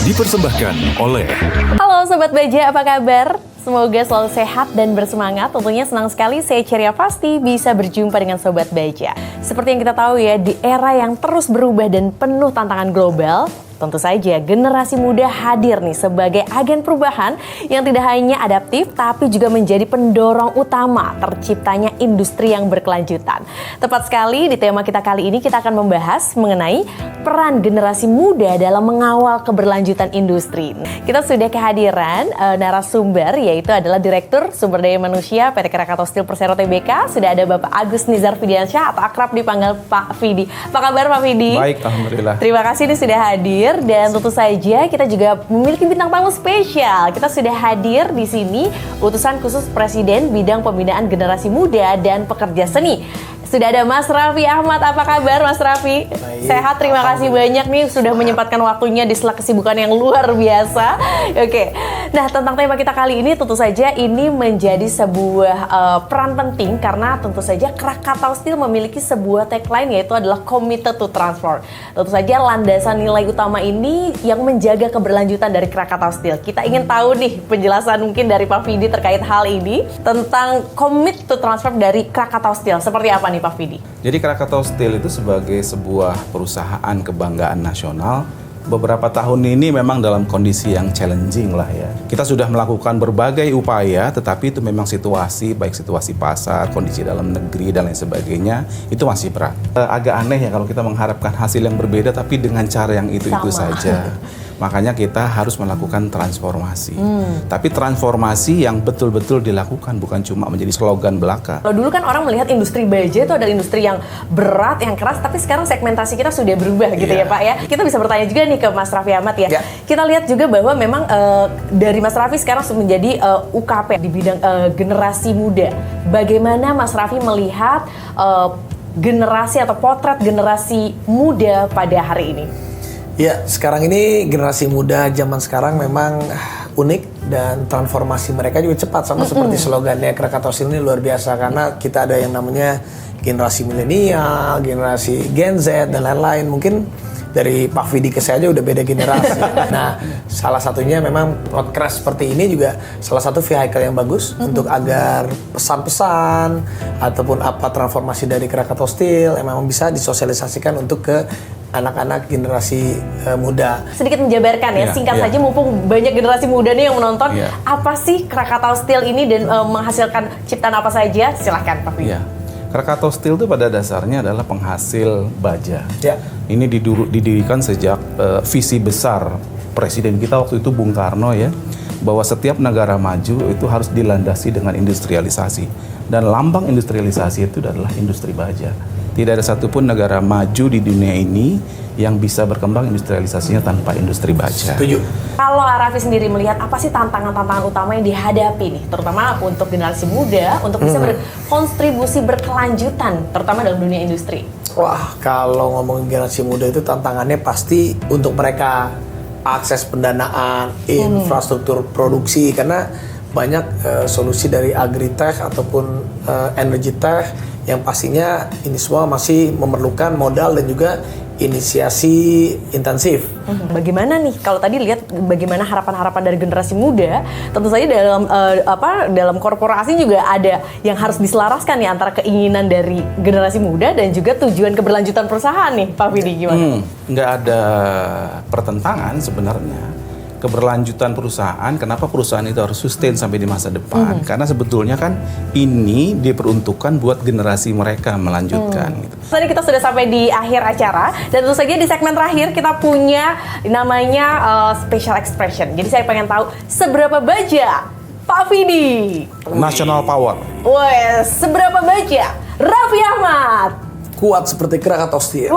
dipersembahkan oleh Halo Sobat Baja, apa kabar? Semoga selalu sehat dan bersemangat. Tentunya senang sekali saya Ceria pasti bisa berjumpa dengan Sobat Baja. Seperti yang kita tahu ya, di era yang terus berubah dan penuh tantangan global, tentu saja generasi muda hadir nih sebagai agen perubahan yang tidak hanya adaptif tapi juga menjadi pendorong utama terciptanya industri yang berkelanjutan. Tepat sekali di tema kita kali ini kita akan membahas mengenai peran generasi muda dalam mengawal keberlanjutan industri. Kita sudah kehadiran narasumber yaitu adalah Direktur Sumber Daya Manusia PT Krakatau Steel Persero Tbk. Sudah ada Bapak Agus Nizar Fidiansyah atau akrab dipanggil Pak Fidi. Apa kabar Pak Fidi? Baik, alhamdulillah. Terima kasih ini sudah hadir. Dan tentu saja kita juga memiliki bintang tamu spesial. Kita sudah hadir di sini utusan khusus Presiden Bidang Pembinaan Generasi Muda dan Pekerja Seni. Sudah ada Mas Raffi Ahmad. Apa kabar Mas Raffi? Baik, Sehat, terima kasih banyak nih sudah menyempatkan waktunya di sela kesibukan yang luar biasa. Oke. Nah, tentang tema kita kali ini tentu saja ini menjadi sebuah peran penting karena tentu saja Krakatau Steel memiliki sebuah tagline yaitu adalah committed to transform. Tentu saja landasan nilai utama ini yang menjaga keberlanjutan dari Krakatau Steel. Kita ingin tahu nih penjelasan mungkin dari Pak Fidi terkait hal ini tentang commit to transform dari Krakatau Steel. Seperti apa nih Pak Fidi? Jadi Krakatau Steel itu sebagai sebuah perusahaan kebanggaan nasional, beberapa tahun ini memang dalam kondisi yang challenging lah ya. Kita sudah melakukan berbagai upaya, tetapi itu memang situasi, baik situasi pasar, kondisi dalam negeri, dan lain sebagainya, itu masih berat. Agak aneh ya kalau kita mengharapkan hasil yang berbeda, tapi dengan cara yang itu-itu saja. Makanya kita harus melakukan transformasi. Tapi transformasi yang betul-betul dilakukan, bukan cuma menjadi slogan belaka. Kalau dulu kan orang melihat industri baja itu adalah industri yang berat, yang keras, tapi sekarang segmentasi kita sudah berubah gitu ya Pak ya. Kita bisa bertanya juga nih ke Mas Raffi Ahmad ya. Kita lihat juga bahwa memang dari Mas Raffi sekarang menjadi UKP di bidang generasi muda. Bagaimana Mas Raffi melihat generasi atau potret generasi muda pada hari ini? Ya, sekarang ini generasi muda zaman sekarang memang unik dan transformasi mereka juga cepat sama seperti slogannya Krakatau Steel ini luar biasa karena kita ada yang namanya generasi milenial, generasi Gen Z dan lain-lain. Mungkin dari Pak Fidi ke saya aja udah beda generasi. Nah, salah satunya memang podcast seperti ini juga salah satu vehicle yang bagus untuk agar pesan-pesan ataupun apa transformasi dari Krakatau Steel memang bisa disosialisasikan untuk ke anak-anak generasi muda. Sedikit menjabarkan ya, singkat saja mumpung banyak generasi muda nih yang menonton. Apa sih Krakatau Steel ini dan menghasilkan ciptaan apa saja? Silahkan Pak Fidi. Krakatau Steel itu pada dasarnya adalah penghasil baja. Ini didirikan sejak visi besar Presiden kita waktu itu Bung Karno ya, bahwa setiap negara maju itu harus dilandasi dengan industrialisasi. Dan lambang industrialisasi itu adalah industri baja. Tidak ada satupun negara maju di dunia ini yang bisa berkembang industrialisasinya tanpa industri baja. Setuju. Kalau Raffi sendiri melihat apa sih tantangan-tantangan utama yang dihadapi nih, terutama untuk generasi muda untuk bisa berkontribusi berkelanjutan, terutama dalam dunia industri? Wah, kalau ngomongin generasi muda itu tantangannya pasti untuk mereka akses pendanaan, infrastruktur produksi, karena banyak solusi dari agritech ataupun energy tech yang pastinya ini semua masih memerlukan modal dan juga inisiasi intensif. Bagaimana nih kalau tadi lihat bagaimana harapan-harapan dari generasi muda, tentu saja dalam korporasi juga ada yang harus diselaraskan nih antara keinginan dari generasi muda dan juga tujuan keberlanjutan perusahaan nih, Pak Fidi gimana? Nggak ada pertentangan sebenarnya. Keberlanjutan perusahaan, kenapa perusahaan itu harus sustain sampai di masa depan? Karena sebetulnya kan ini diperuntukkan buat generasi mereka melanjutkan. Gitu. Tadi kita sudah sampai di akhir acara dan tentu saja di segmen terakhir kita punya namanya special expression. Jadi saya pengen tahu seberapa baja Pak Fidi? National power. Wes, seberapa baja Raffi Ahmad? Kuat seperti Krakatau Steel.